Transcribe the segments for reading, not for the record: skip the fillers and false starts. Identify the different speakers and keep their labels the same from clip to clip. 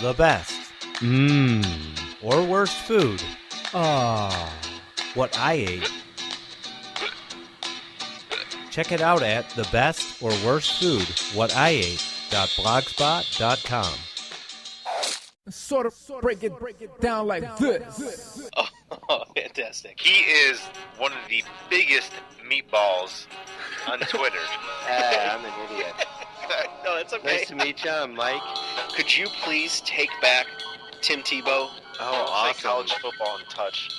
Speaker 1: The best. Or worst food. What I ate. Check it out at the best or worst food, whatIate.blogspot.com.
Speaker 2: Sort of break it down like this.
Speaker 3: Oh, fantastic. He is one of the biggest meatballs on Twitter.
Speaker 4: I'm an idiot.
Speaker 3: No, that's okay.
Speaker 4: Nice to meet you. I'm Mike.
Speaker 3: Could you please take back Tim Tebow?
Speaker 4: Oh, awesome.
Speaker 3: College football in touch.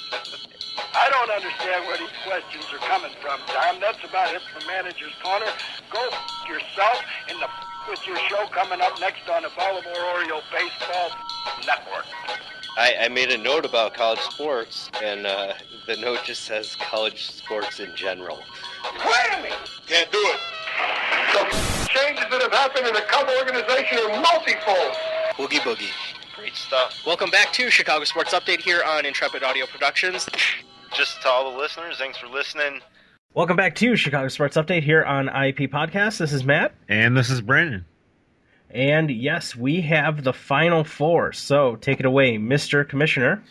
Speaker 5: I don't understand where these questions are coming from, Tom. That's about it for Manager's Corner. Go yourself and with your show coming up next on the Baltimore Oriole Baseball Network.
Speaker 4: I made a note about college sports, and the note just says college sports in general.
Speaker 5: Whammy!
Speaker 3: Can't do it.
Speaker 5: The changes that have happened in the Cub organization are multifold.
Speaker 3: Boogie boogie. Great stuff. Welcome back to Chicago Sports Update here on Intrepid Audio Productions. Just to all the listeners, thanks for listening.
Speaker 6: Welcome back to Chicago Sports Update here on IEP Podcast. This is Matt.
Speaker 7: And this is Brandon.
Speaker 6: And yes, we have the Final Four. So take it away, Mr. Commissioner.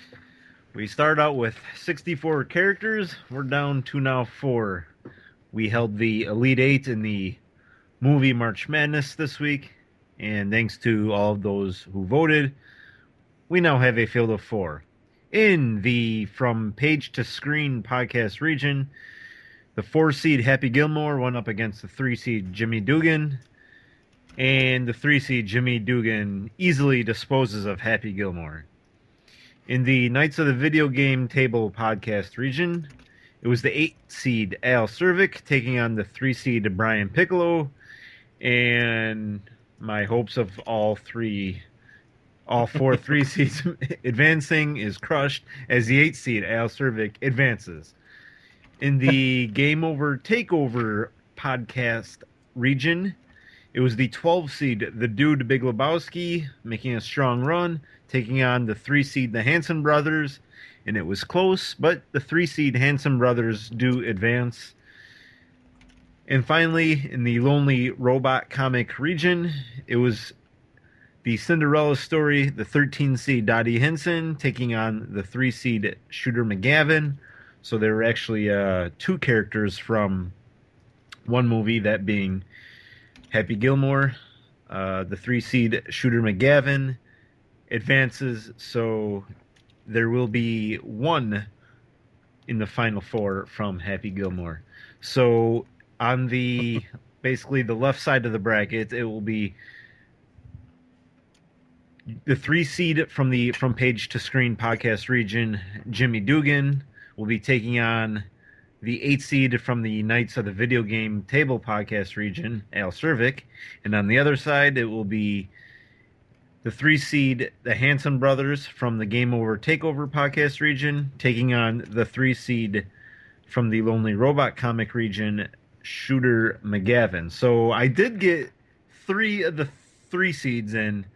Speaker 7: We start out with 64 characters. We're down to now 4. We held the Elite 8 in the movie March Madness this week. And thanks to all of those who voted, we now have a field of 4. In the From Page to Screen podcast region, the 4-seed Happy Gilmore went up against the 3-seed Jimmy Dugan. And the 3-seed Jimmy Dugan easily disposes of Happy Gilmore. In the Knights of the Video Game Table podcast region, it was the 8-seed Al Cervic taking on the 3-seed Brian Piccolo. And my hopes of all 4 3-seeds advancing is crushed as the 8-seed Al Cervic advances. In the Game Over Takeover podcast region, it was the 12-seed The Dude Big Lebowski making a strong run, taking on the 3-seed The Hanson Brothers, and it was close, but the 3-seed Hanson Brothers do advance. And finally, in the Lonely Robot comic region, it was the Cinderella Story, the 13-seed Dottie Henson taking on the 3-seed Shooter McGavin. So there were actually 2 characters from one movie, that being Happy Gilmore. The 3-seed Shooter McGavin advances, so there will be 1 in the Final Four from Happy Gilmore. So on the basically the left side of the bracket, it will be the 3-seed from the From Page to Screen podcast region, Jimmy Dugan, will be taking on the 8-seed from the Knights of the Video Game Table podcast region, Al Cervic. And on the other side, it will be the 3-seed, the Hanson Brothers from the Game Over Takeover podcast region, taking on the 3-seed from the Lonely Robot comic region, Shooter McGavin. So I did get 3 of the 3 seeds in,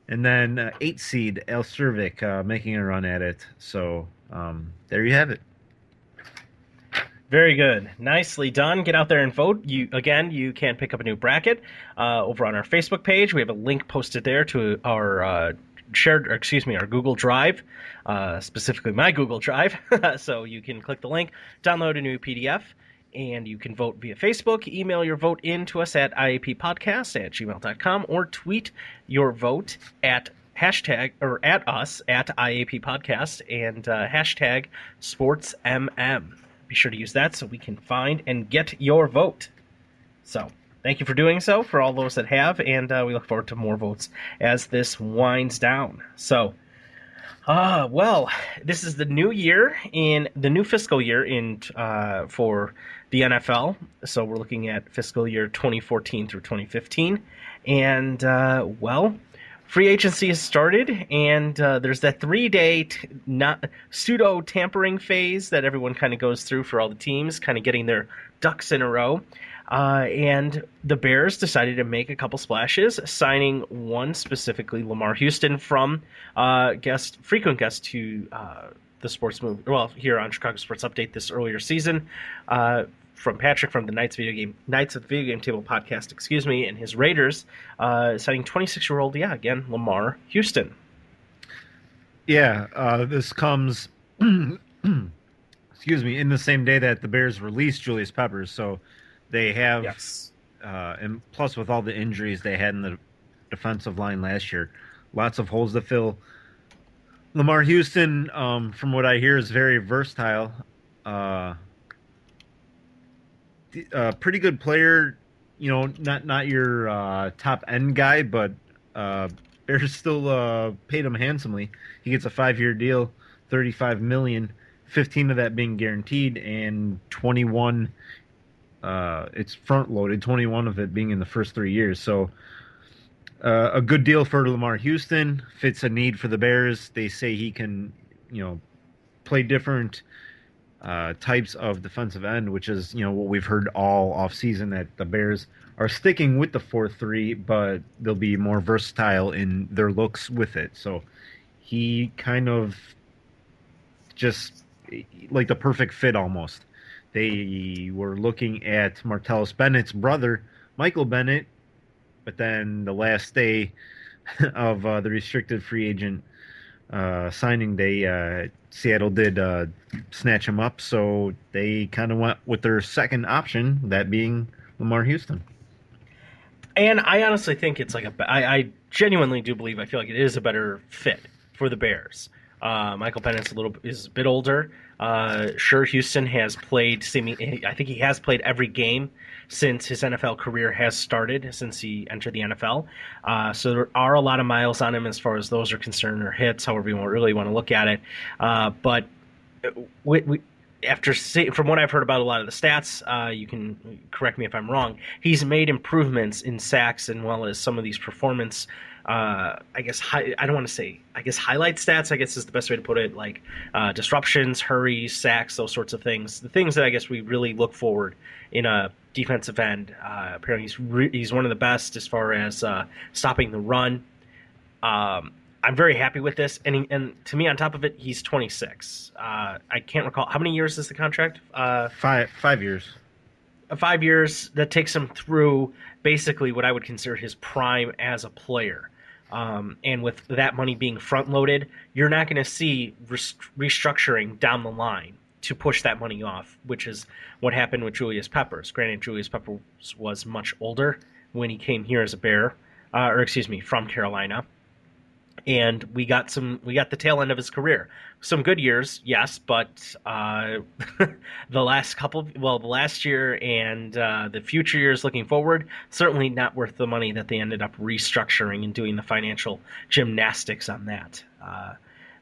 Speaker 7: and then 8-seed Al Cervic making a run at it. So there you have it.
Speaker 6: Very good. Nicely done. Get out there and vote. You can pick up a new bracket over on our Facebook page. We have a link posted there to our our Google Drive, specifically my Google Drive. So you can click the link, download a new PDF, and you can vote via Facebook. Email your vote in to us at iappodcast@gmail.com, or tweet your vote at hashtag or at us at IAP Podcast and hashtag SportsMM. Be sure to use that so we can find and get your vote. So thank you for doing so, for all those that have, and we look forward to more votes as this winds down. So, well, this is the new year in the new fiscal year for the NFL. So we're looking at fiscal year 2014 through 2015, and well, free agency has started, and there's that 3-day pseudo tampering phase that everyone kind of goes through for all the teams, kind of getting their ducks in a row. And the Bears decided to make a couple splashes, signing one specifically, Lamar Houston, from frequent guest to the Sports Move. Well, here on Chicago Sports Update this earlier season, from Patrick from the Knights of the Video Game Table podcast, and his Raiders, citing 26-year-old, again, Lamar Houston.
Speaker 7: Yeah, this comes, in the same day that the Bears released Julius Peppers, so they have, and plus with all the injuries they had in the defensive line last year, lots of holes to fill. Lamar Houston, from what I hear, is very versatile. Pretty good player, not your top end guy, but Bears still paid him handsomely. He gets a 5-year deal, $35 million, 15 of that being guaranteed, and 21. It's front loaded, 21 of it being in the first 3 years. So a good deal for Lamar Houston, fits a need for the Bears. They say he can, play different types of defensive end, which is, what we've heard all offseason, that the Bears are sticking with the 4-3, but they'll be more versatile in their looks with it. So he kind of just like the perfect fit almost. They were looking at Martellus Bennett's brother, Michael Bennett, but then the last day of the restricted free agent signing day, Seattle did snatch him up, so they kind of went with their second option, that being Lamar Houston.
Speaker 6: And I honestly think it's I genuinely do believe, I feel like it is a better fit for the Bears. Michael Bennett's is a bit older. Sure, Houston has played, I think he has played every game since his NFL career has started, since he entered the NFL. So there are a lot of miles on him as far as those are concerned, or hits, however you really want to look at it. But from what I've heard about a lot of the stats, you can correct me if I'm wrong, he's made improvements in sacks and well as some of these performance, highlight stats, I guess is the best way to put it, like disruptions, hurries, sacks, those sorts of things. The things that I guess we really look forward in a defensive end. Apparently he's one of the best as far as stopping the run. I'm very happy with this, and to me, on top of it, he's 26. I can't recall how many years is the contract.
Speaker 7: 5 years.
Speaker 6: 5 years that takes him through basically what I would consider his prime as a player. And with that money being front loaded, you're not going to see restructuring down the line to push that money off, which is what happened with Julius Peppers. Granted, Julius Peppers was much older when he came here as a Bear, from Carolina. And we got the tail end of his career. Some good years, yes, but the last year and the future years looking forward, certainly not worth the money that they ended up restructuring and doing the financial gymnastics on that.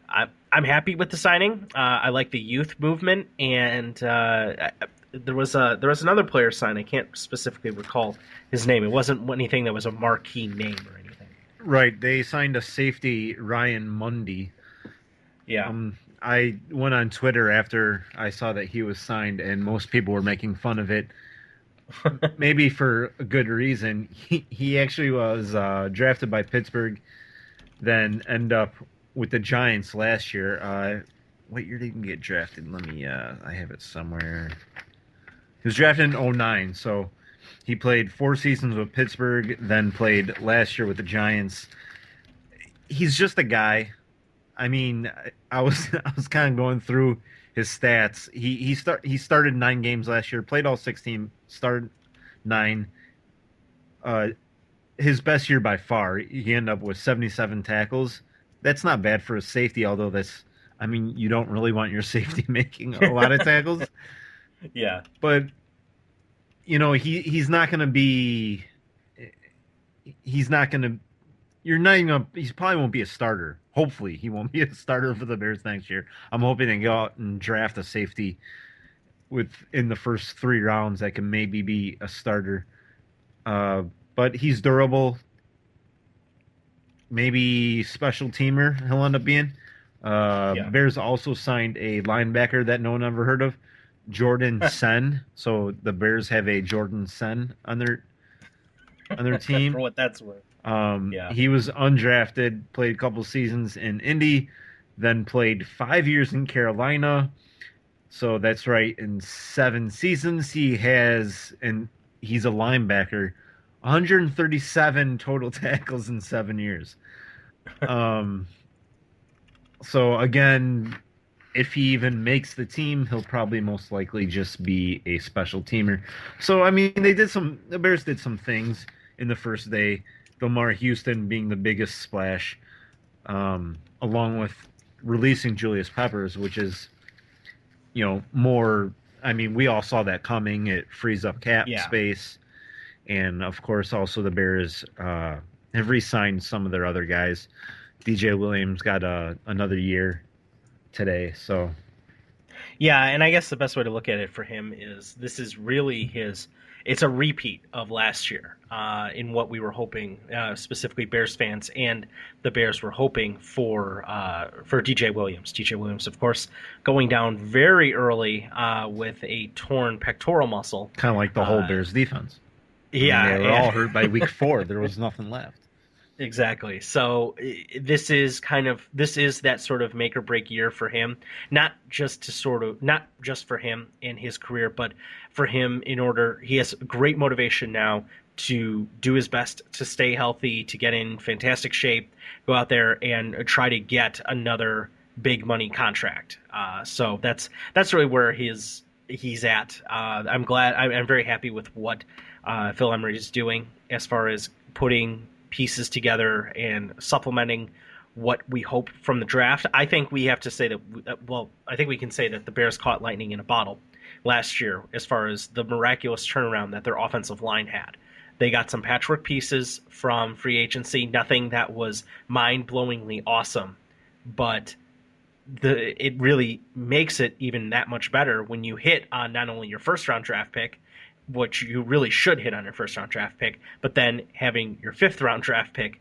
Speaker 6: I'm happy with the signing. I like the youth movement, and there was another player signed. I can't specifically recall his name. It wasn't anything that was a marquee name or anything.
Speaker 7: Right, they signed a safety, Ryan Mundy.
Speaker 6: Yeah.
Speaker 7: I went on Twitter after I saw that he was signed, and most people were making fun of it. Maybe for a good reason. He actually was drafted by Pittsburgh, then end up with the Giants last year. What year did he get drafted? Let me, I have it somewhere. He was drafted in 2009, so he played 4 seasons with Pittsburgh, then played last year with the Giants. He's just a guy. I mean, I was kind of going through his stats. He started 9 games last year, played all 16, started 9. His best year by far. He ended up with 77 tackles. That's not bad for a safety, although you don't really want your safety making a lot of tackles.
Speaker 6: Yeah.
Speaker 7: But he's not going to be. He's not going to. You're not even. He probably won't be a starter. Hopefully, he won't be a starter for the Bears next year. I'm hoping they go out and draft a safety in the first 3 rounds that can maybe be a starter. But he's durable. Maybe special teamer he'll end up being. Bears also signed a linebacker that no one ever heard of, Jordan Sen. So the Bears have a Jordan Sen on their team.
Speaker 6: For what that's worth.
Speaker 7: He was undrafted, played a couple seasons in Indy, then played 5 years in Carolina. So that's right. In 7 seasons, he's a linebacker, 137 total tackles in 7 years. Um, so again, if he even makes the team, he'll probably most likely just be a special teamer. So I mean, the Bears did some things in the first day. Lamar Houston being the biggest splash, along with releasing Julius Peppers, which is more. I mean, we all saw that coming. It frees up cap
Speaker 6: Yeah.
Speaker 7: space, and of course, also the Bears have re-signed some of their other guys. DJ Williams got another year today, so
Speaker 6: Yeah, and I guess the best way to look at it for him is this is really his. It's a repeat of last year in what we were hoping, specifically Bears fans and the Bears were hoping for DJ Williams. DJ Williams, of course, going down very early with a torn pectoral muscle.
Speaker 7: kind of like the whole
Speaker 6: Uh,
Speaker 7: Bears defense. I mean,
Speaker 6: yeah,
Speaker 7: they were all hurt by week 4. There was nothing left.
Speaker 6: exactly. So this is that sort of make or break year for him, not just for him in his career, but for him he has great motivation now to do his best to stay healthy, to get in fantastic shape, go out there and try to get another big money contract. So that's really where he's at. I'm very happy with what Phil Emery is doing as far as putting pieces together and supplementing what we hope from the draft. I think we have to say that, I think we can say that the Bears caught lightning in a bottle last year as far as the miraculous turnaround that their offensive line had. They got some patchwork pieces from free agency, nothing that was mind-blowingly awesome, but it really makes it even that much better when you hit on not only your first round draft pick, which you really should hit on your first round draft pick, but then having your fifth round draft pick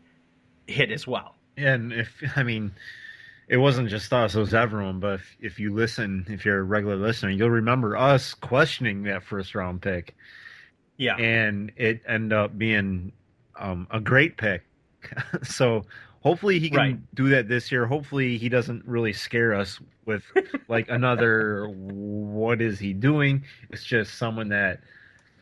Speaker 6: hit as well.
Speaker 7: And it wasn't just us, it was everyone. But if you're a regular listener, you'll remember us questioning that first round pick.
Speaker 6: Yeah.
Speaker 7: And it ended up being a great pick. So hopefully he can do that this year. Hopefully he doesn't really scare us with like another what is he doing? It's just someone that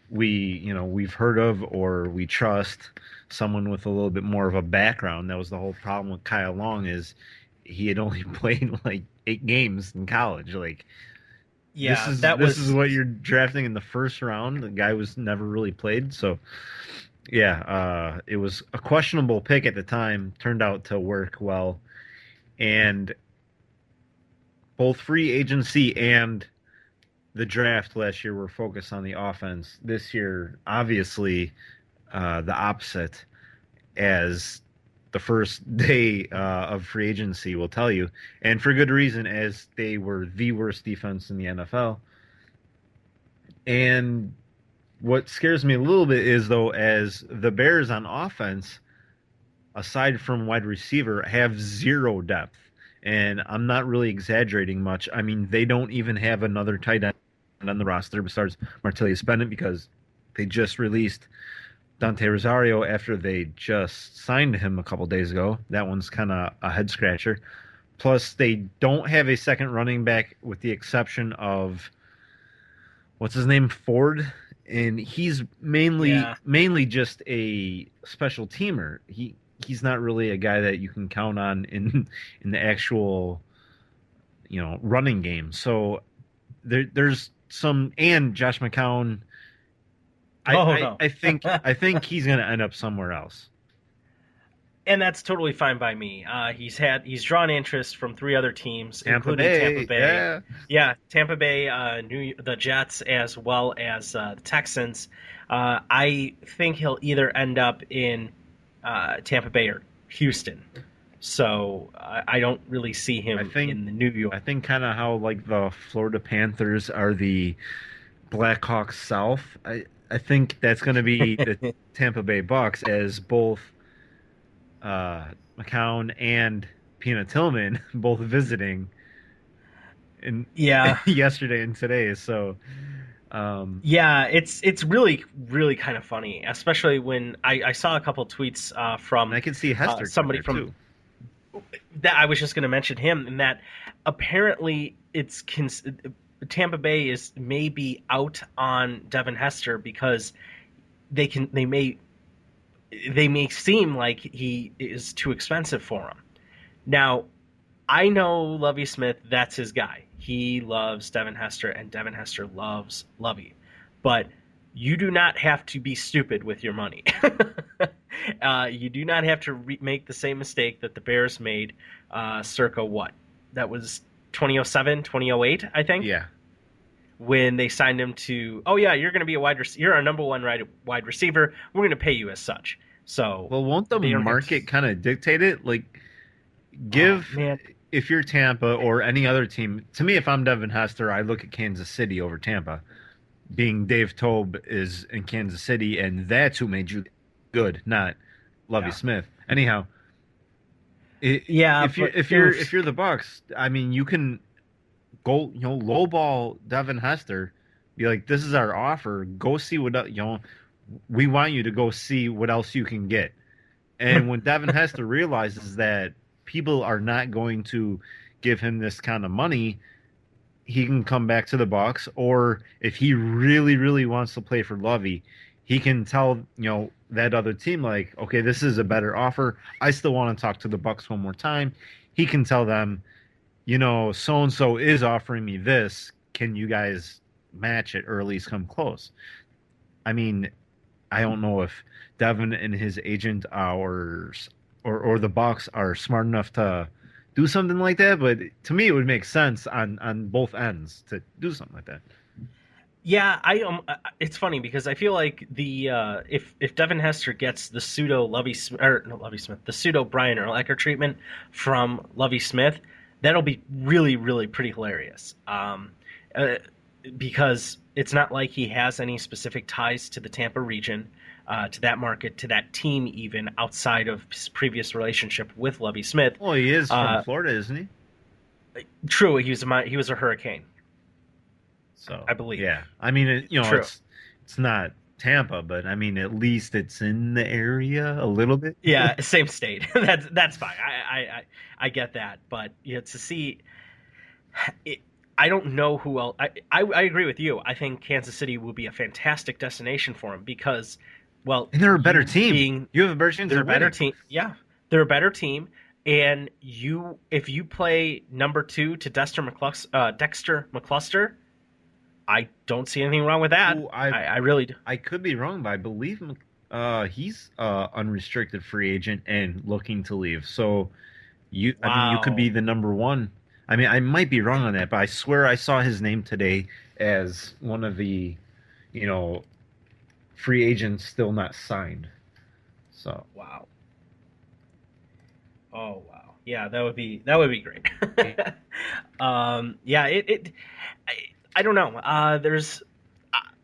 Speaker 7: we've heard of or we trust, someone with a little bit more of a background. That was the whole problem with Kyle Long, is he had only played like 8 games in college. Like,
Speaker 6: yeah,
Speaker 7: this is what you're drafting in the first round. The guy was never really played. So yeah, it was a questionable pick at the time, turned out to work well. And both free agency and the draft last year were focused on the offense. This year, obviously, the opposite, as the first day of free agency will tell you, and for good reason, as they were the worst defense in the NFL. And what scares me a little bit is, though, as the Bears on offense, aside from wide receiver, have zero depth. And I'm not really exaggerating much. I mean, they don't even have another tight end on the roster besides Martellus Bennett, because they just released Dante Rosario after they just signed him a couple days ago. That one's kind of a head scratcher. Plus, they don't have a second running back with the exception of what's his name, Ford, and he's mainly just a special teamer. He's not really a guy that you can count on in the actual running game. So there's some, and Josh McCown. I think he's going to end up somewhere else.
Speaker 6: And that's totally fine by me. He's drawn interest from 3 other teams, including Tampa Bay. Yeah, Tampa Bay, the Jets, as well as the Texans. I think he'll either end up in Tampa Bay or Houston. So I don't really see him in the New York.
Speaker 7: I think kind of how like the Florida Panthers are the Blackhawks South. I think that's going to be the Tampa Bay Bucks, as both McCown and Peanut Tillman both visiting yesterday and today. So
Speaker 6: it's really kind of funny, especially when I saw a couple tweets from.
Speaker 7: I can see Hester
Speaker 6: somebody from
Speaker 7: too.
Speaker 6: That I was just going to mention him, and that apparently Tampa Bay is maybe out on Devin Hester because they may seem like he is too expensive for him. Now, I know Lovie Smith, that's his guy. He loves Devin Hester, and Devin Hester loves Lovie. But you do not have to be stupid with your money. You do not have to make the same mistake that the Bears made circa what? That was 2007, 2008, I think?
Speaker 7: Yeah.
Speaker 6: When they signed him to, oh, yeah, you're going to be you're our number one wide receiver. We're going to pay you as such. So,
Speaker 7: Well, won't the market kind of dictate it? Like,
Speaker 6: man.
Speaker 7: if you're Tampa or any other team, to me, if I'm Devin Hester, I look at Kansas City over Tampa. Being Dave Tobe is in Kansas City, and that's who made you good, not Lovie Smith. Anyhow, if you're the Bucks, I mean, you can go, lowball Devin Hester, be like, this is our offer. Go see what we want you to go see what else you can get. And when Devin Hester realizes that people are not going to give him this kind of money, he can come back to the Bucks, or if he really, really wants to play for Lovey, he can tell that other team, like, okay, this is a better offer. I still want to talk to the Bucks one more time. He can tell them, so and so is offering me this. Can you guys match it or at least come close? I mean, I don't know if Devin and his agent or the Bucks are smart enough to do something like that, but to me it would make sense on both ends to do something like that.
Speaker 6: Yeah, it's funny because I feel like the if Devin Hester gets the pseudo the pseudo Brian Urlacher treatment from Lovie Smith, that'll be really, really pretty hilarious. Because it's not like he has any specific ties to the Tampa region, to that market, to that team, even outside of his previous relationship with Lovie Smith.
Speaker 7: Well, he is from Florida, isn't he?
Speaker 6: True, he was a Hurricane.
Speaker 7: So
Speaker 6: I believe.
Speaker 7: Yeah, I mean, it's not Tampa, but I mean, at least it's in the area a little bit.
Speaker 6: Yeah, same state. That's fine. I get that, but to see it. I don't know who else. I agree with you. I think Kansas City will be a fantastic destination for him because, well,
Speaker 7: and they're a better team. You have a better team.
Speaker 6: They're a better team. Yeah, they're a better team. And if you play number 2 to Dexter McCluster, I don't see anything wrong with that. Ooh, I really do.
Speaker 7: I could be wrong, but I believe he's unrestricted free agent and looking to leave. So I mean, you could be the number 1. I mean, I might be wrong on that, but I swear I saw his name today as one of the, free agents still not signed. So
Speaker 6: wow. Oh wow, yeah, that would be great. Yeah, I don't know.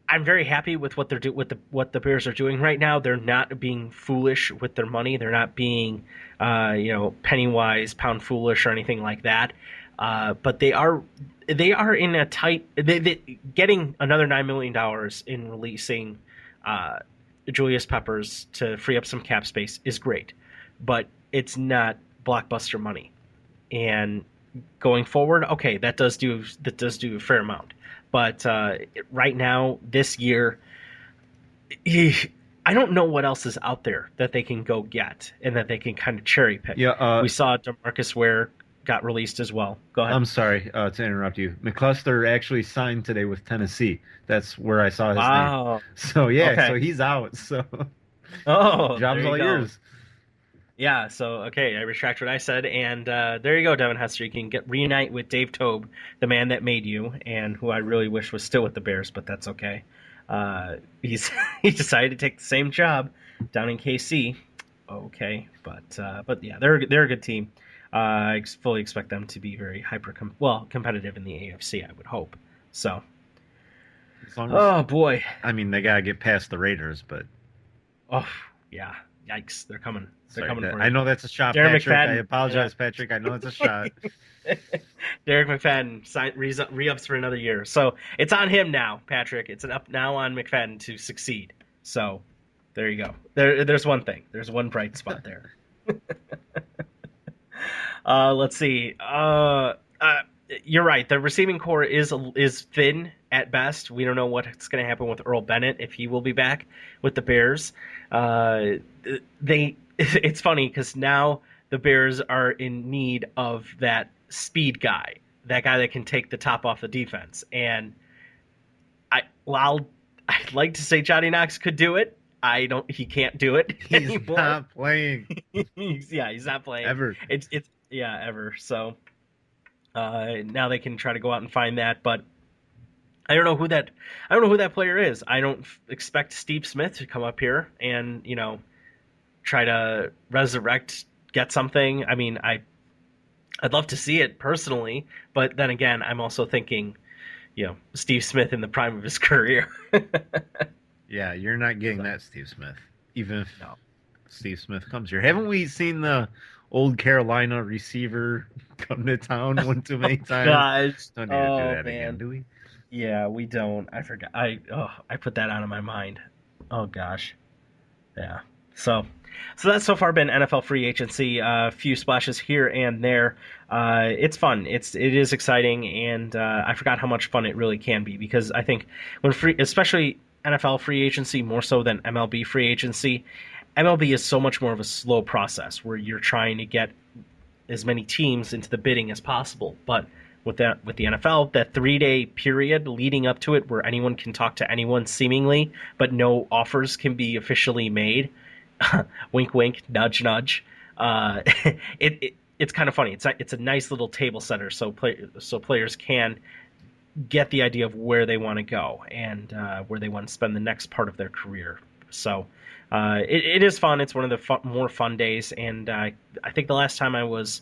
Speaker 6: I'm very happy with what they're what the Bears are doing right now. They're not being foolish with their money. They're not being, penny wise, pound foolish or anything like that. But they are in a tight. Getting another $9 million in releasing Julius Peppers to free up some cap space is great, but it's not blockbuster money. And going forward, okay, that does do a fair amount. But right now, this year, I don't know what else is out there that they can go get and that they can kind of cherry pick.
Speaker 7: Yeah,
Speaker 6: we saw DeMarcus Ware got released as well. Go ahead.
Speaker 7: I'm sorry to interrupt you. McCluster actually signed today with Tennessee. That's where I saw his name. So yeah, so he's out. So job's all yours.
Speaker 6: Yeah, so okay, I retract what I said, and there you go, Devin Hester. You can reunite with Dave Tobe, the man that made you, and who I really wish was still with the Bears, but that's okay. He decided to take the same job down in KC. Okay, but yeah, they're a good team. I fully expect them to be very competitive in the AFC. I would hope so. Oh boy,
Speaker 7: I mean they gotta get past the Raiders, but
Speaker 6: oh yeah, yikes, they're coming. They're coming for you.
Speaker 7: I know that's a shot,
Speaker 6: Derek
Speaker 7: Patrick.
Speaker 6: McFadden.
Speaker 7: I apologize, Patrick. I know it's a shot.
Speaker 6: Derek McFadden re-ups for another year. So it's on him now, Patrick. It's up now on McFadden to succeed. So there you go. There's one thing. There's one bright spot there. Let's see. you're right. The receiving core is thin at best. We don't know what's going to happen with Earl Bennett if he will be back with the Bears. It's funny because now the Bears are in need of that speed guy, that guy that can take the top off the defense. And I'd like to say Johnny Knox could do it. He can't do it
Speaker 7: He's
Speaker 6: anymore.
Speaker 7: not playing
Speaker 6: he's not playing
Speaker 7: ever.
Speaker 6: It's ever. So now they can try to go out and find that, but I don't know who that player is. I don't expect Steve Smith to come up here and try to get something. I mean, I'd love to see it personally, but then again, I'm also thinking, Steve Smith in the prime of his career.
Speaker 7: Yeah, you're not getting that Steve Smith, even if Steve Smith comes here. Haven't we seen the old Carolina receiver come to town one too many times?
Speaker 6: Gosh.
Speaker 7: Don't need to do that again, do we?
Speaker 6: Yeah, we don't. I forgot. I put that out of my mind. Oh gosh. Yeah. So that's so far been NFL free agency. A few splashes here and there. It's fun. It is exciting, and I forgot how much fun it really can be, because I think especially NFL free agency, more so than MLB free agency, MLB is so much more of a slow process where you're trying to get as many teams into the bidding as possible. But with the NFL, that 3-day period leading up to it, where anyone can talk to anyone seemingly, but no offers can be officially made. Wink, wink, nudge, nudge. It's kind of funny. It's a nice little table setter, so players can get the idea of where they want to go and where they want to spend the next part of their career. So it is fun. It's one of the more fun days, and I think the last time I was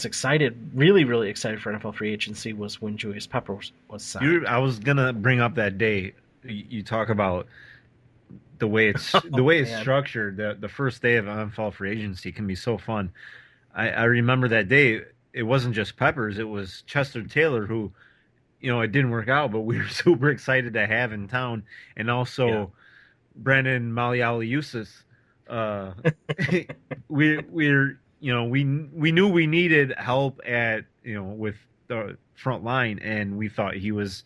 Speaker 6: excited, really, really excited for NFL free agency was when Julius Peppers was signed.
Speaker 7: I was gonna bring up that day. You talk about the way it's structured. The first day of NFL free agency can be so fun. I remember that day. It wasn't just Peppers; it was Chester Taylor, who, it didn't work out, but we were super excited to have in town, and also Brandon Malialiusis. We knew we needed help at with the front line, and we thought he was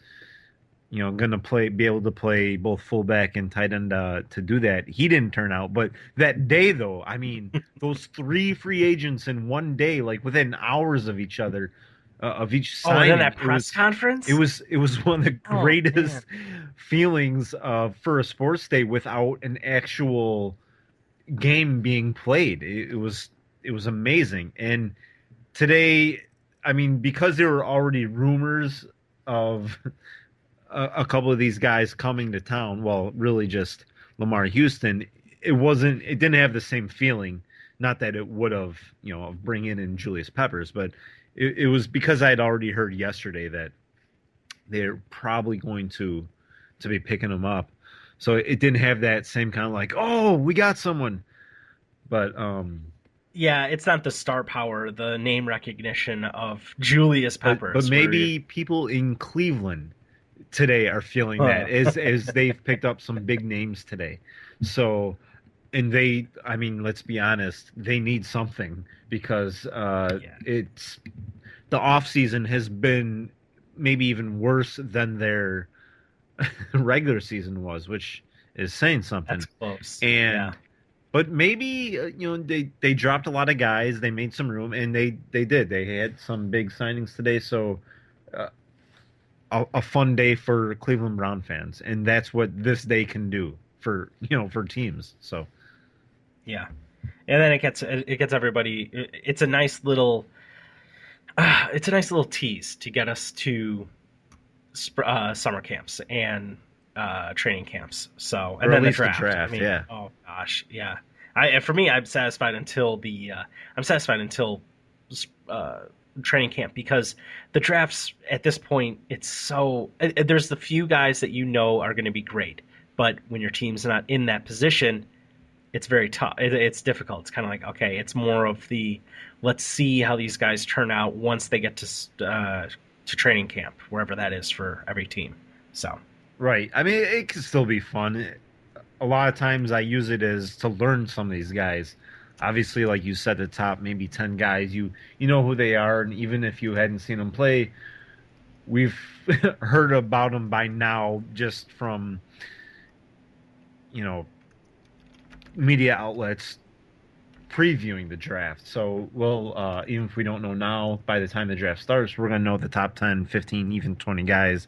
Speaker 7: gonna be able to play both fullback and tight end to do that. He didn't turn out, but that day though, I mean, those 3 free agents in one day, like within hours of each other, of each signing.
Speaker 6: And then that press conference.
Speaker 7: It was one of the greatest feelings for a sports day without an actual game being played. It was amazing. And today, I mean, because there were already rumors of a couple of these guys coming to town, well, really just Lamar Houston, it didn't have the same feeling. Not that it would have, of bringing in Julius Peppers, but it was because I had already heard yesterday that they're probably going to be picking him up. So it didn't have that same kind of like, oh, we got someone. But
Speaker 6: yeah, it's not the star power, the name recognition of Julius Peppers.
Speaker 7: But maybe people in Cleveland today are feeling that as they've picked up some big names today. So, and let's be honest, they need something, because it's the off season has been maybe even worse than their regular season was, which is saying something.
Speaker 6: That's close.
Speaker 7: And but maybe they dropped a lot of guys, they made some room, and they did. They had some big signings today, so a fun day for Cleveland Brown fans, and that's what this day can do for teams. So
Speaker 6: yeah, and then it gets everybody. It's a nice little tease to get us to summer camps and training camps. So, and then the draft. I mean,
Speaker 7: yeah.
Speaker 6: Oh gosh, yeah. For me, I'm satisfied until training camp, because the drafts at this point, it's so there's the few guys that are going to be great, but when your team's not in that position, it's very tough. It's difficult. It's kind of like, okay, it's more of the let's see how these guys turn out once they get to training camp, wherever that is for every team. So
Speaker 7: right. I mean, it can still be fun. A lot of times I use it as to learn some of these guys. obviously, like you said, the top maybe 10 guys, you know who they are, and even if you hadn't seen them play, we've heard about them by now just from media outlets previewing the draft. So we'll even if we don't know now, by the time the draft starts, we're gonna know the top 10, 15, even 20 guys.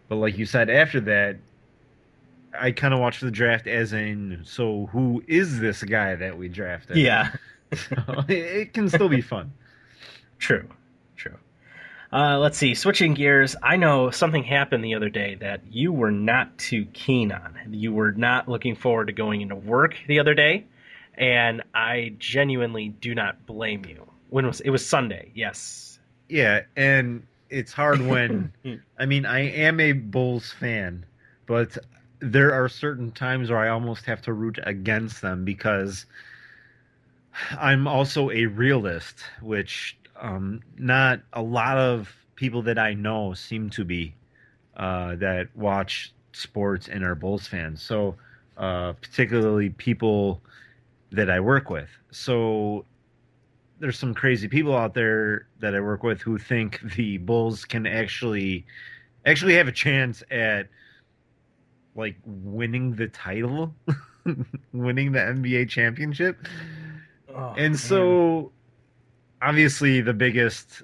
Speaker 7: But like you said, after that, I kind of watch the draft as in, so who is this guy that we drafted?
Speaker 6: Yeah.
Speaker 7: So it can still be fun.
Speaker 6: True. True. Let's see. Switching gears, I know something happened the other day that you were not too keen on. You were not looking forward to going into work the other day, and I genuinely do not blame you. When was it? Was Sunday? Yes.
Speaker 7: Yeah, and it's hard when, I mean, I am a Bulls fan, but there are certain times where I almost have to root against them because I'm also a realist, which not a lot of people that I know seem to be that watch sports and are Bulls fans. So, particularly people that I work with. So, there's some crazy people out there that I work with who think the Bulls can actually have a chance at like winning the title, winning the NBA championship.
Speaker 6: Oh,
Speaker 7: And
Speaker 6: man.
Speaker 7: so obviously the biggest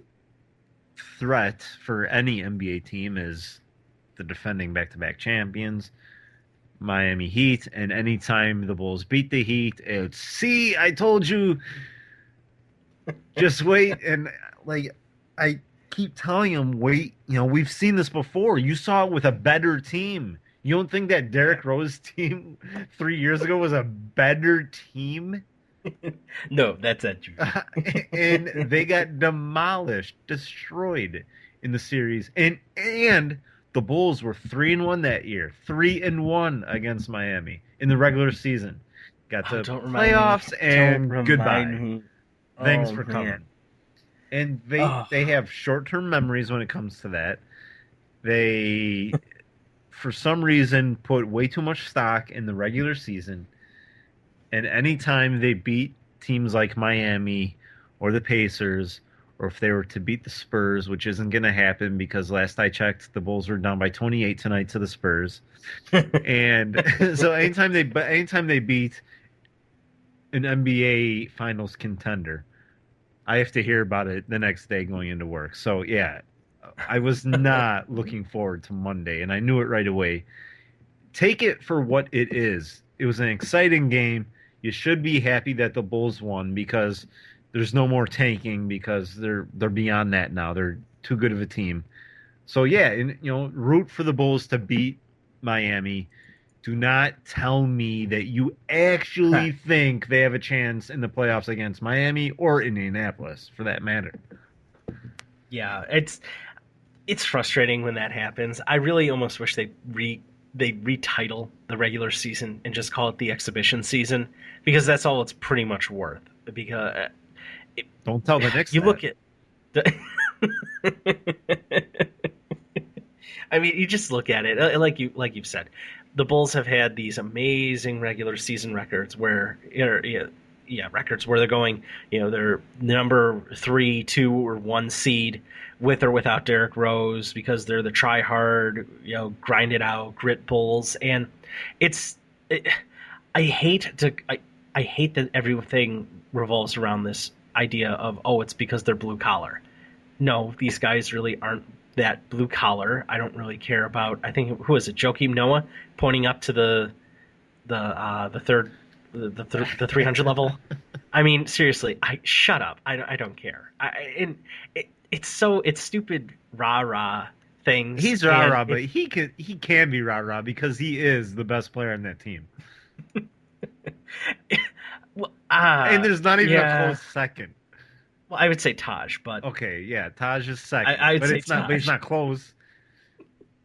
Speaker 7: threat for any NBA team is the defending back-to-back champions, Miami Heat, and anytime the Bulls beat the Heat, it's, see, I told you, just wait. And like I keep telling them, wait, we've seen this before. You saw it with a better team. You don't think that Derrick Rose team 3 years ago was a better team?
Speaker 6: No, that's it.
Speaker 7: And they got demolished, destroyed in the series. And the Bulls were 3-1 that year, 3-1 against Miami in the regular season. Got to
Speaker 6: don't remind me.
Speaker 7: playoffs and
Speaker 6: Don't
Speaker 7: goodbye.
Speaker 6: remind me.
Speaker 7: Thanks
Speaker 6: Oh,
Speaker 7: for
Speaker 6: man.
Speaker 7: coming. And
Speaker 6: Oh.
Speaker 7: they have short-term memories when it comes to that. They, for some reason, put way too much stock in the regular season. And anytime they beat teams like Miami or the Pacers, or if they were to beat the Spurs, which isn't going to happen because last I checked, the Bulls were down by 28 tonight to the Spurs. And so anytime they beat an NBA Finals contender, I have to hear about it the next day going into work. So yeah, I was not looking forward to Monday, and I knew it right away. Take it for what it is. It was an exciting game. You should be happy that the Bulls won because there's no more tanking because they're beyond that now. They're too good of a team. So yeah, and root for the Bulls to beat Miami. Do not tell me that you actually think they have a chance in the playoffs against Miami or Indianapolis, for that matter.
Speaker 6: Yeah, it's frustrating when that happens. I really almost wish they retitle the regular season and just call it the exhibition season because that's all it's pretty much worth. Because
Speaker 7: don't tell the Knicks.
Speaker 6: You look at. I mean, you just look at it like you've said. The Bulls have had these amazing regular season records where, records where they're going, they're number 3, 2, or 1 seed with or without Derrick Rose because they're the try hard, grind it out, grit Bulls, and I hate that everything revolves around this idea of it's because they're blue collar. No, these guys really aren't that blue collar. I don't really care about. I think who is it? Joakim Noah pointing up to the 300 level. I mean, seriously, shut up. I don't care. It's stupid rah rah things.
Speaker 7: He's rah rah, but he can be rah rah because he is the best player on that team. And there's not even a close second.
Speaker 6: Well, I would say Taj, but
Speaker 7: okay, yeah, Taj is second.
Speaker 6: But
Speaker 7: it's not close.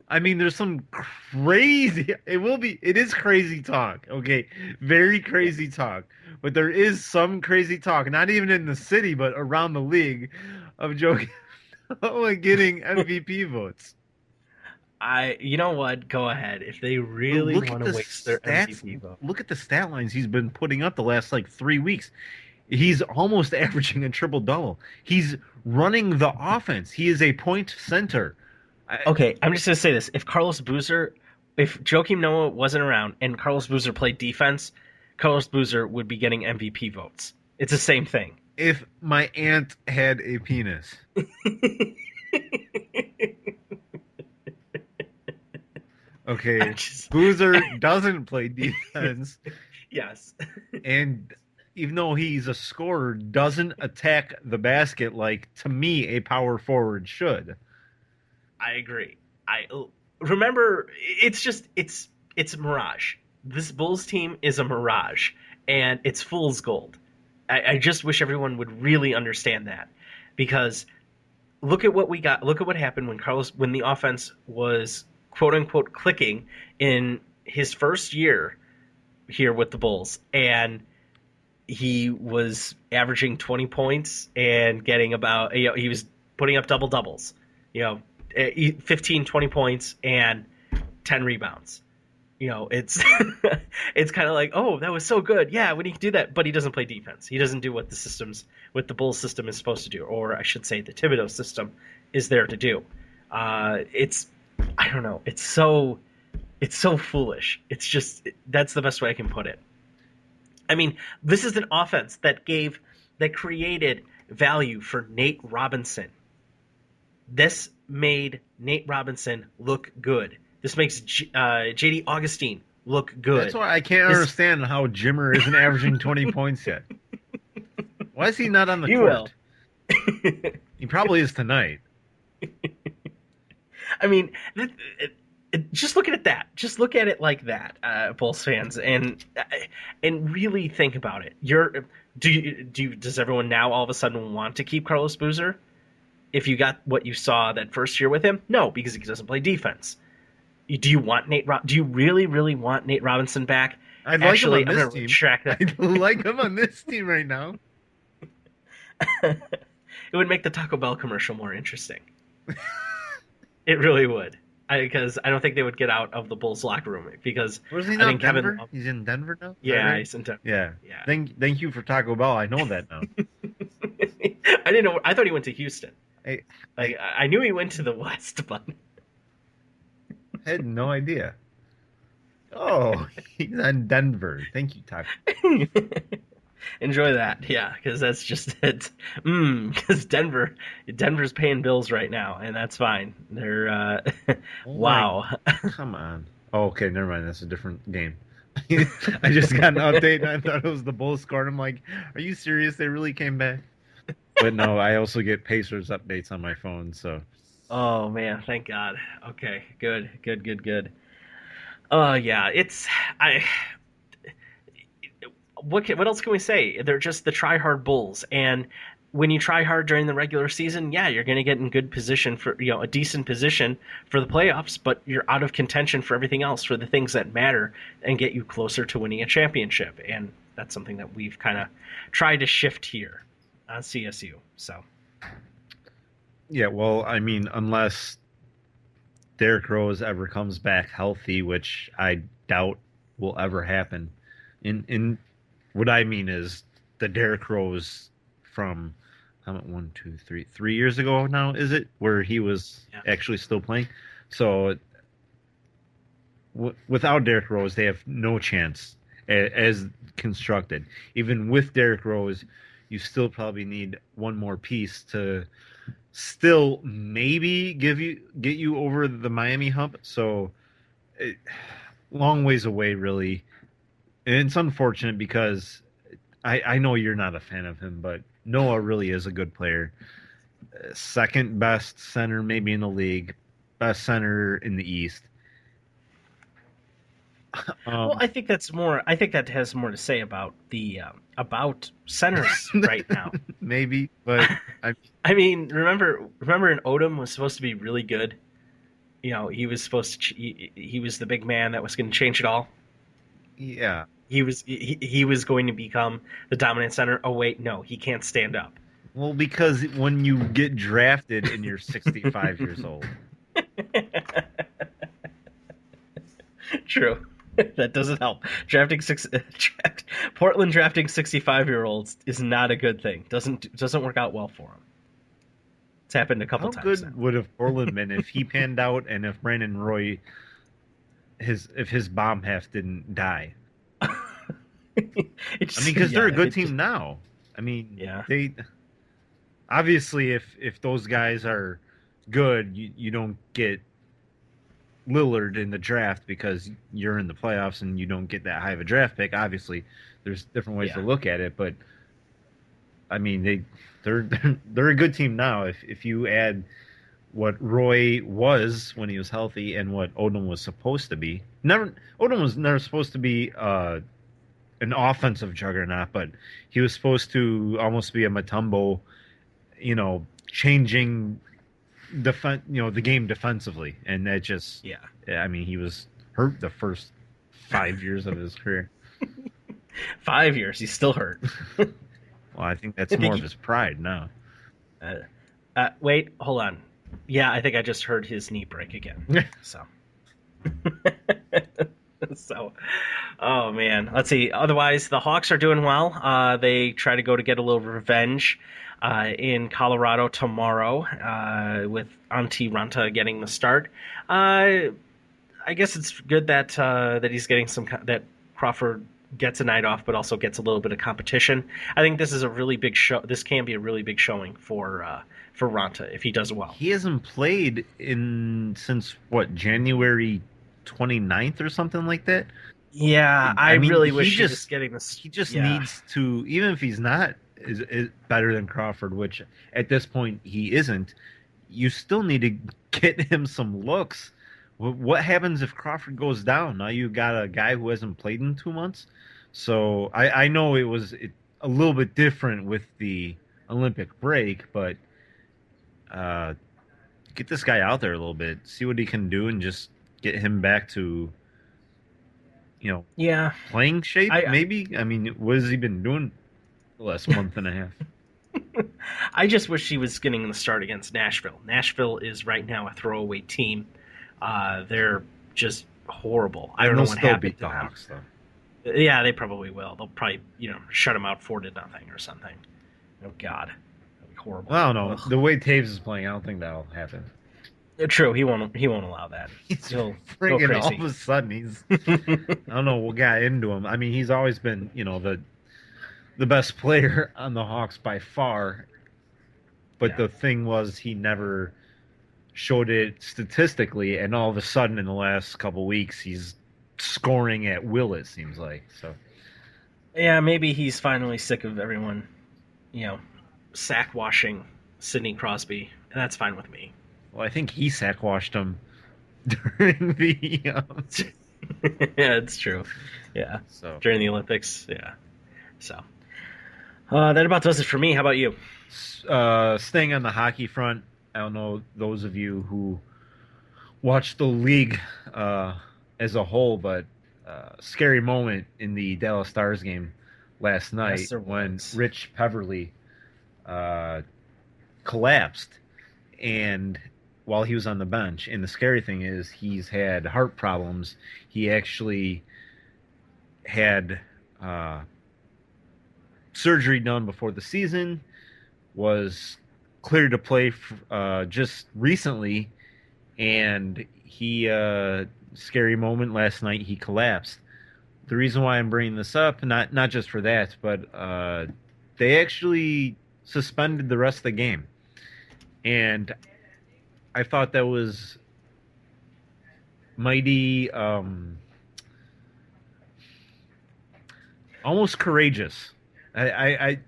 Speaker 7: I mean, there's some crazy. It is crazy talk. Okay, very crazy talk. But there is some crazy talk, not even in the city, but around the league, of Joe getting MVP votes.
Speaker 6: You know what? Go ahead. If they really want to waste their MVP vote.
Speaker 7: Look at the stat lines he's been putting up the last 3 weeks. He's almost averaging a triple-double. He's running the offense. He is a point center.
Speaker 6: Okay, I'm just gonna say this: if Joakim Noah wasn't around and Carlos Boozer played defense, Carlos Boozer would be getting MVP votes. It's the same thing.
Speaker 7: If my aunt had a penis. Okay, Boozer doesn't play defense.
Speaker 6: Yes.
Speaker 7: And even though he's a scorer, doesn't attack the basket like, to me, a power forward should.
Speaker 6: I agree. I remember it's a mirage. This Bulls team is a mirage, and it's fool's gold. I just wish everyone would really understand that, because look at what we got. Look at what happened when the offense was quote unquote clicking in his first year here with the Bulls, and he was averaging 20 points and getting about, he was putting up double doubles, 15, 20 points and 10 rebounds. It's it's kind of like, oh, that was so good. Yeah, when he can do that, but he doesn't play defense. He doesn't do what the Bulls system is supposed to do, or I should say the Thibodeau system is there to do. I don't know. It's so foolish. It's just, that's the best way I can put it. I mean, this is an offense that created value for Nate Robinson. This made Nate Robinson look good. This makes J.D. Augustine look good.
Speaker 7: That's why I can't understand how Jimmer isn't averaging 20 points yet. Why is he not on the court? He probably is tonight.
Speaker 6: I mean, just look at that. Just look at it like that, Bulls fans, and really think about it. Does everyone now all of a sudden want to keep Carlos Boozer? If you got what you saw that first year with him, no, because he doesn't play defense. Do you want Do you really, really want Nate Robinson back?
Speaker 7: I'd
Speaker 6: Actually,
Speaker 7: like him on this team. I'd like him on this team right now.
Speaker 6: It would make the Taco Bell commercial more interesting. It really would. Because I don't think they would get out of the Bulls locker room, because
Speaker 7: was he not in Denver? He's in Denver now?
Speaker 6: Yeah, he's in Denver.
Speaker 7: Yeah. Thank you for Taco Bell. I know that now.
Speaker 6: I didn't know. I thought he went to Houston. I knew he went to the West, but
Speaker 7: I had no idea. Oh, he's in Denver. Thank you, Taco.
Speaker 6: Enjoy that, yeah, because that's just it. Because Denver's paying bills right now, and that's fine. They're wow.
Speaker 7: Come on. Oh, okay, never mind. That's a different game. I just got an update, and I thought it was the Bulls scored. I'm like, are you serious? They really came back? But no, I also get Pacers updates on my phone, so.
Speaker 6: Oh man, thank God. Okay, good. Yeah, what else can we say? They're just the try-hard Bulls, and when you try hard during the regular season, yeah, you're going to get in good position for, a decent position for the playoffs, but you're out of contention for everything else, for the things that matter and get you closer to winning a championship. And that's something that we've kind of tried to shift here on CSU. So,
Speaker 7: yeah, well, I mean, unless Derrick Rose ever comes back healthy, which I doubt will ever happen. In what I mean is the Derrick Rose from 3 years ago now, is it, where he was actually still playing? So without Derrick Rose, they have no chance as constructed. Even with Derrick Rose, you still probably need one more piece to still maybe get you over the Miami hump. So long ways away, really. And it's unfortunate because I know you're not a fan of him, but Noah really is a good player. Second best center maybe in the league, best center in the East.
Speaker 6: Well, I think that has more to say about the about centers right now.
Speaker 7: Maybe, but
Speaker 6: I mean, remember, and Odom was supposed to be really good. He was supposed to. He was the big man that was going to change it all.
Speaker 7: Yeah.
Speaker 6: He was going to become the dominant center. Oh wait, no, he can't stand up.
Speaker 7: Well, because when you get drafted and you're 65 years old.
Speaker 6: True. That doesn't help. Portland drafting 65-year-olds is not a good thing. Doesn't work out well for him. It's happened a couple
Speaker 7: How
Speaker 6: times
Speaker 7: good
Speaker 6: now.
Speaker 7: would have Portland been if he panned out and if Brandon Roy, if his bomb half didn't die? Because they're a good team now.
Speaker 6: Yeah.
Speaker 7: They obviously if those guys are good, you don't get Lillard in the draft because you're in the playoffs and you don't get that high of a draft pick. Obviously, there's different ways to look at it, but they're they're a good team now. If you add what Roy was when he was healthy and what Odom was supposed to be, Odom was never supposed to be an offensive juggernaut, but he was supposed to almost be a Mutombo, changing the game defensively, and that just he was hurt the first 5 years of his career.
Speaker 6: 5 years, he's still hurt.
Speaker 7: Well, I think that's more of his pride now.
Speaker 6: Wait, hold on. Yeah, I think I just heard his knee break again. So. So, oh man, let's see. Otherwise, the Hawks are doing well. They try to go to get a little revenge in Colorado tomorrow with Antti Ranta getting the start. I guess it's good that he's getting that Crawford gets a night off, but also gets a little bit of competition. I think this is a really big show. This can be a really big showing for Ranta if he does well.
Speaker 7: He hasn't played since what, January 29th or something like that.
Speaker 6: Yeah, I really wish he was getting this.
Speaker 7: He just needs to, even if he's not is better than Crawford, which at this point he isn't. You still need to get him some looks. What happens if Crawford goes down? Now you got a guy who hasn't played in 2 months. So I know it was a little bit different with the Olympic break, but get this guy out there a little bit, see what he can do, and just get him back to, playing shape, maybe. What has he been doing the last month and a half?
Speaker 6: I just wish he was getting the start against Nashville. Nashville is right now a throwaway team. They're just horrible. I don't know what happened to them. Hawks, though. Yeah, they probably will. They'll probably, shut them out 4-0 or something. Oh God, that'd be horrible.
Speaker 7: Well, I don't know. Ugh. The way Taves is playing, I don't think that'll happen.
Speaker 6: True, he won't allow that. He'll go crazy.
Speaker 7: All of a sudden, he's I don't know what got into him. He's always been, the best player on the Hawks by far. But the thing was, he never showed it statistically, and all of a sudden, in the last couple weeks, he's scoring at will. It seems like so.
Speaker 6: Yeah, maybe he's finally sick of everyone, sack washing Sidney Crosby, and that's fine with me.
Speaker 7: Well, I think he sack washed him during the.
Speaker 6: Yeah, it's true. Yeah.
Speaker 7: So
Speaker 6: during the Olympics, yeah. So that about does it for me. How about you?
Speaker 7: Staying on the hockey front, I don't know those of you who watch the league as a whole, but scary moment in the Dallas Stars game last night when Rich Peverly collapsed, and while he was on the bench. And the scary thing is he's had heart problems. He actually had surgery done before the season, was cleared to play just recently, and he scary moment last night, he collapsed. The reason why I'm bringing this up, not just for that, but they actually suspended the rest of the game, and I thought that was mighty almost courageous. I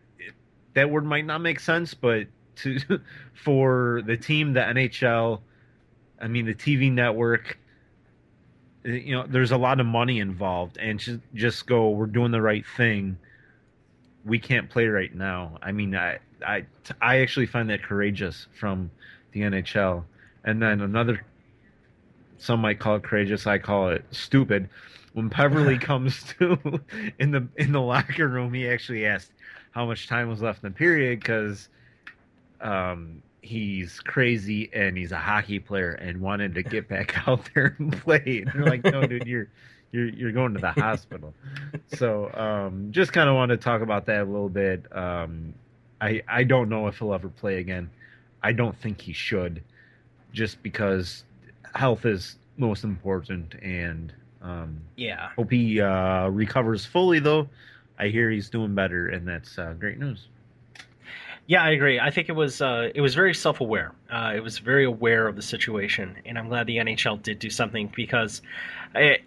Speaker 7: that word might not make sense, but for the team, the NHL, the TV network, there's a lot of money involved, and just go, we're doing the right thing. We can't play right now. I actually find that courageous from the NHL. And then some might call it courageous, I call it stupid. When Peverly comes to in the locker room, he actually asked how much time was left in the period, because he's crazy and he's a hockey player and wanted to get back out there and play. And they're like, no, dude, you're going to the hospital. So just kind of want to talk about that a little bit. I don't know if he'll ever play again. I don't think he should, just because health is most important, and
Speaker 6: Yeah.
Speaker 7: hope he recovers fully. Though I hear he's doing better, and that's great news.
Speaker 6: Yeah, I agree. I think it was very self-aware. It was very aware of the situation, and I'm glad the NHL did do something because, eh,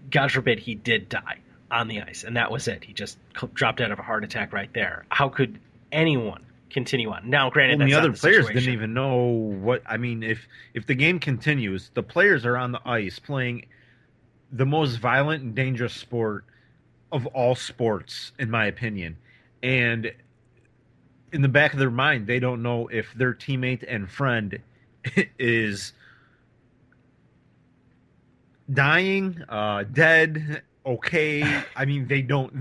Speaker 6: God forbid, he did die on the ice, and that was it. He just dropped out of a heart attack right there. How could anyone continue on? Now, granted,
Speaker 7: Well,
Speaker 6: that's
Speaker 7: the
Speaker 6: not
Speaker 7: other
Speaker 6: the
Speaker 7: players
Speaker 6: situation.
Speaker 7: didn't even know what. I mean, if the game continues, the players are on the ice playing the most violent and dangerous sport of all sports, in my opinion, and in the back of their mind, they don't know if their teammate and friend is dying, dead, okay. I mean, they don't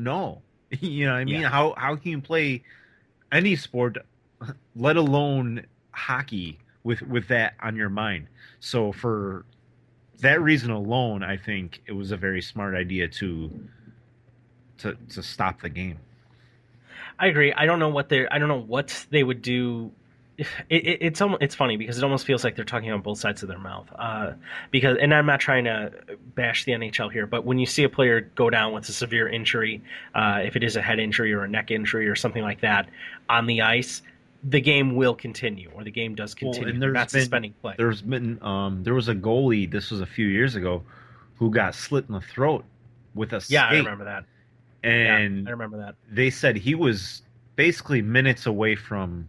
Speaker 7: know. You know what I mean?
Speaker 6: Yeah.
Speaker 7: How can you play any sport, let alone hockey, with that on your mind? So for that reason alone, I think it was a very smart idea to stop the game.
Speaker 6: I agree. I don't know what they would do. It's funny because it almost feels like they're talking on both sides of their mouth. Because, and I'm not trying to bash the NHL here, but when you see a player go down with a severe injury, if it is a head injury or a neck injury or something like that, on the ice, the game will continue, or the game does continue.
Speaker 7: and
Speaker 6: They're not suspending play.
Speaker 7: there was a goalie. This was a few years ago, who got slit in the throat with a
Speaker 6: Yeah, I
Speaker 7: skate.
Speaker 6: remember that.
Speaker 7: And
Speaker 6: I remember that.
Speaker 7: they said he was basically minutes away from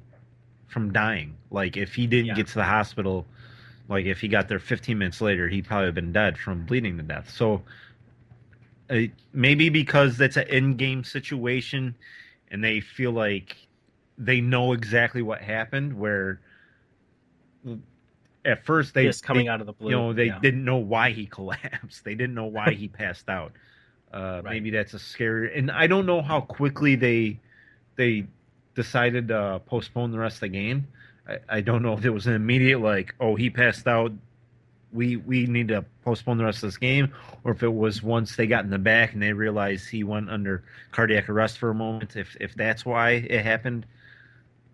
Speaker 7: dying. Like if he didn't
Speaker 6: Yeah.
Speaker 7: get to the hospital, like if he got there 15 minutes later, he'd probably have been dead from bleeding to death. So maybe because that's an in-game situation, and they feel like they know exactly what happened. Where at first
Speaker 6: This coming out of the blue,
Speaker 7: they
Speaker 6: yeah.
Speaker 7: didn't know why he collapsed. They didn't know why he passed out. Maybe that's a scary, and I don't know how quickly they decided to postpone the rest of the game. I don't know if it was an immediate like, oh, he passed out, we need to postpone the rest of this game, or if it was once they got in the back and they realized he went under cardiac arrest for a moment. If that's why it happened,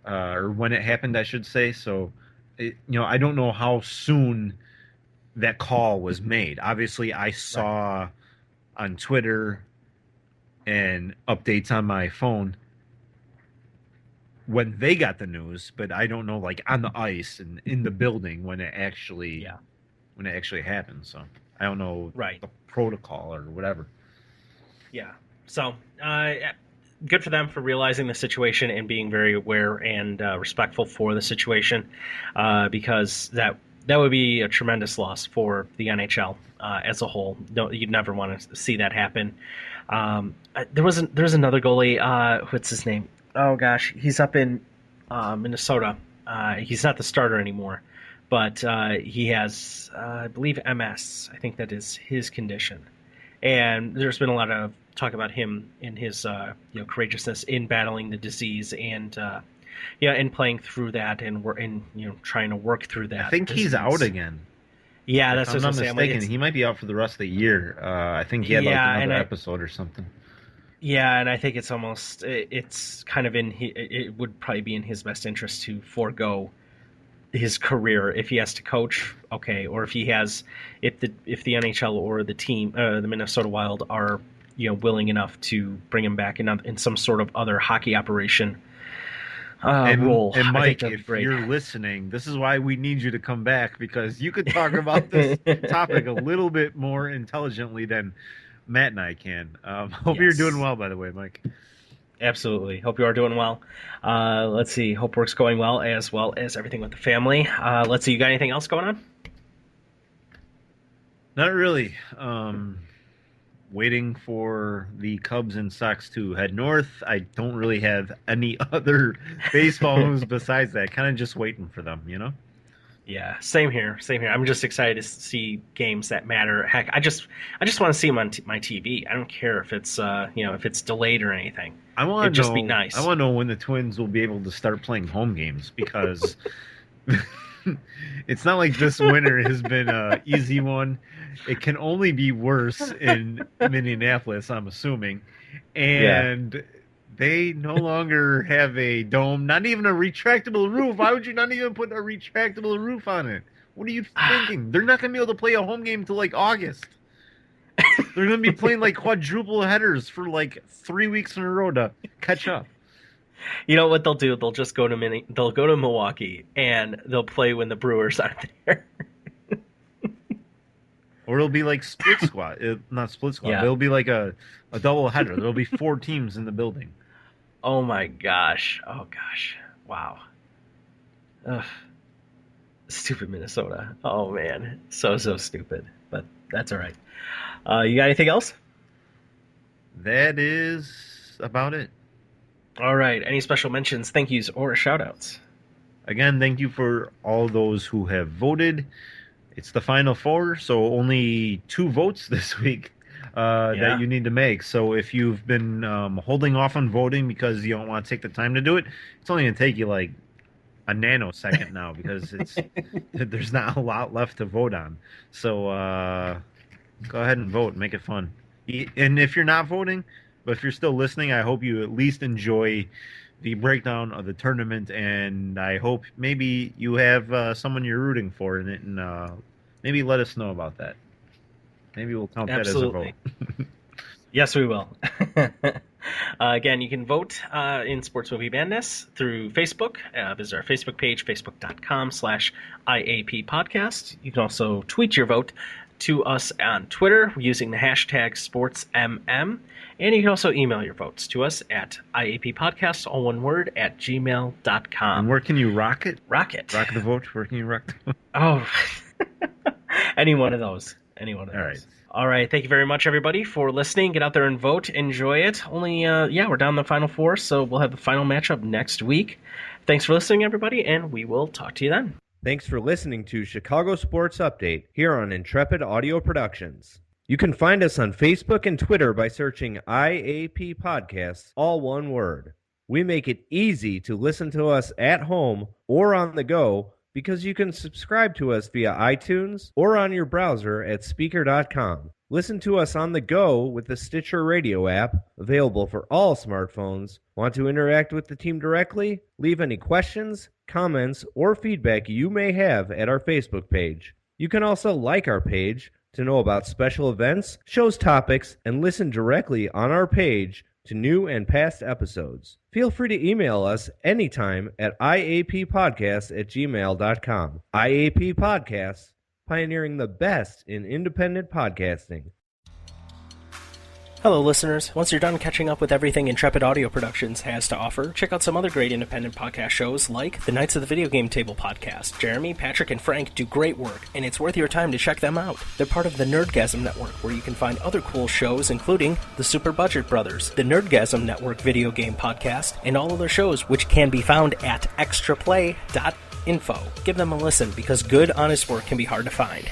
Speaker 7: or when it happened, I should say. So, I don't know how soon that call was made. Obviously, I saw on Twitter and updates on my phone when they got the news, but I don't know like on the ice and in the building when it actually happened. So I don't know the protocol or whatever.
Speaker 6: Yeah. So, good for them for realizing the situation and being very aware and respectful for the situation, because that would be a tremendous loss for the NHL as a whole. You'd never want to see that happen. There was another goalie. What's his name? Oh gosh, he's up in Minnesota. He's not the starter anymore, but he has, I believe, MS. I think that is his condition. And there's been a lot of talk about him and his courageousness in battling the disease and and playing through that and trying to work through that.
Speaker 7: I think he's out again.
Speaker 6: Yeah,
Speaker 7: if
Speaker 6: that's
Speaker 7: I'm
Speaker 6: what
Speaker 7: not
Speaker 6: I'm saying.
Speaker 7: mistaken. He might be out for the rest of the year. I think he had like another episode or something.
Speaker 6: Yeah, and I think it's kind of it would probably be in his best interest to forego his career if he has to coach, okay, or if the NHL or the team, the Minnesota Wild, are willing enough to bring him back in some sort of other hockey operation role.
Speaker 7: And Mike,
Speaker 6: if
Speaker 7: you're listening, this is why we need you to come back, because you could talk about this topic a little bit more intelligently than Matt and I can. Hope you're doing well, by the way, Mike.
Speaker 6: Absolutely. Hope you are doing well. Let's see. Hope work's going well as everything with the family. Let's see. You got anything else going on?
Speaker 7: Not really. Waiting for the Cubs and Sox to head north. I don't really have any other baseball news besides that. Kind of just waiting for them,
Speaker 6: Yeah, same here. I'm just excited to see games that matter. Heck, I just want to see them on my TV. I don't care if it's if it's delayed or anything. It'd just be nice.
Speaker 7: I want to know when the Twins will be able to start playing home games, because it's not like this winter has been a easy one. It can only be worse in Minneapolis, I'm assuming. And they no longer have a dome, not even a retractable roof. Why would you not even put a retractable roof on it? What are you thinking? They're not going to be able to play a home game until like August. They're going to be playing like quadruple headers for like 3 weeks in a row to catch up.
Speaker 6: You know what they'll do? They'll just go to They'll go to Milwaukee and they'll play when the Brewers aren't there.
Speaker 7: Or it'll be like split squad. Not split squad.
Speaker 6: Yeah.
Speaker 7: It'll be like a double header. There'll be 4 teams in the building.
Speaker 6: Oh my gosh. Oh gosh. Wow. Ugh. Stupid Minnesota. Oh man. So stupid. But that's all right. You got anything else?
Speaker 7: That is about it.
Speaker 6: All right. Any special mentions, thank yous, or shout-outs?
Speaker 7: Again, thank you for all those who have voted. It's the Final Four, so only 2 votes this week that you need to make. So if you've been holding off on voting because you don't want to take the time to do it, it's only going to take you like a nanosecond now because there's not a lot left to vote on. So go ahead and vote. Make it fun. And if you're not voting, but if you're still listening, I hope you at least enjoy the breakdown of the tournament, and I hope maybe you have someone you're rooting for in it, and maybe let us know about that. Maybe we'll count that as a vote.
Speaker 6: Yes, we will. Again, you can vote in Sports Movie Madness through Facebook. Visit our Facebook page, facebook.com/IAP podcast. You can also tweet your vote to us on Twitter using the hashtag SportsMM. And you can also email your votes to us at IAPpodcast, all one word, at gmail.com.
Speaker 7: And where can you rock it?
Speaker 6: Rock it.
Speaker 7: Rock the vote? Where can you rock the vote?
Speaker 6: Oh, any one of those. Any one of those.
Speaker 7: Right.
Speaker 6: All right. Thank you very much, everybody, for listening. Get out there and vote. Enjoy it. Only, we're down the Final Four, so we'll have the final matchup next week. Thanks for listening, everybody, and we will talk to you then.
Speaker 1: Thanks for listening to Chicago Sports Update here on Intrepid Audio Productions. You can find us on Facebook and Twitter by searching IAP Podcasts, all one word. We make it easy to listen to us at home or on the go because you can subscribe to us via iTunes or on your browser at Spreaker.com. Listen to us on the go with the Stitcher Radio app, available for all smartphones. Want to interact with the team directly? Leave any questions, comments, or feedback you may have at our Facebook page. You can also like our page to know about special events, shows topics, and listen directly on our page to new and past episodes. Feel free to email us anytime at iappodcast@gmail.com. IAP Podcasts, pioneering the best in independent podcasting.
Speaker 6: Hello, listeners. Once you're done catching up with everything Intrepid Audio Productions has to offer, check out some other great independent podcast shows like the Knights of the Video Game Table podcast. Jeremy, Patrick, and Frank do great work, and it's worth your time to check them out. They're part of the Nerdgasm Network, where you can find other cool shows, including the Super Budget Brothers, the Nerdgasm Network Video Game Podcast, and all other shows, which can be found at extraplay.info. Give them a listen, because good, honest work can be hard to find.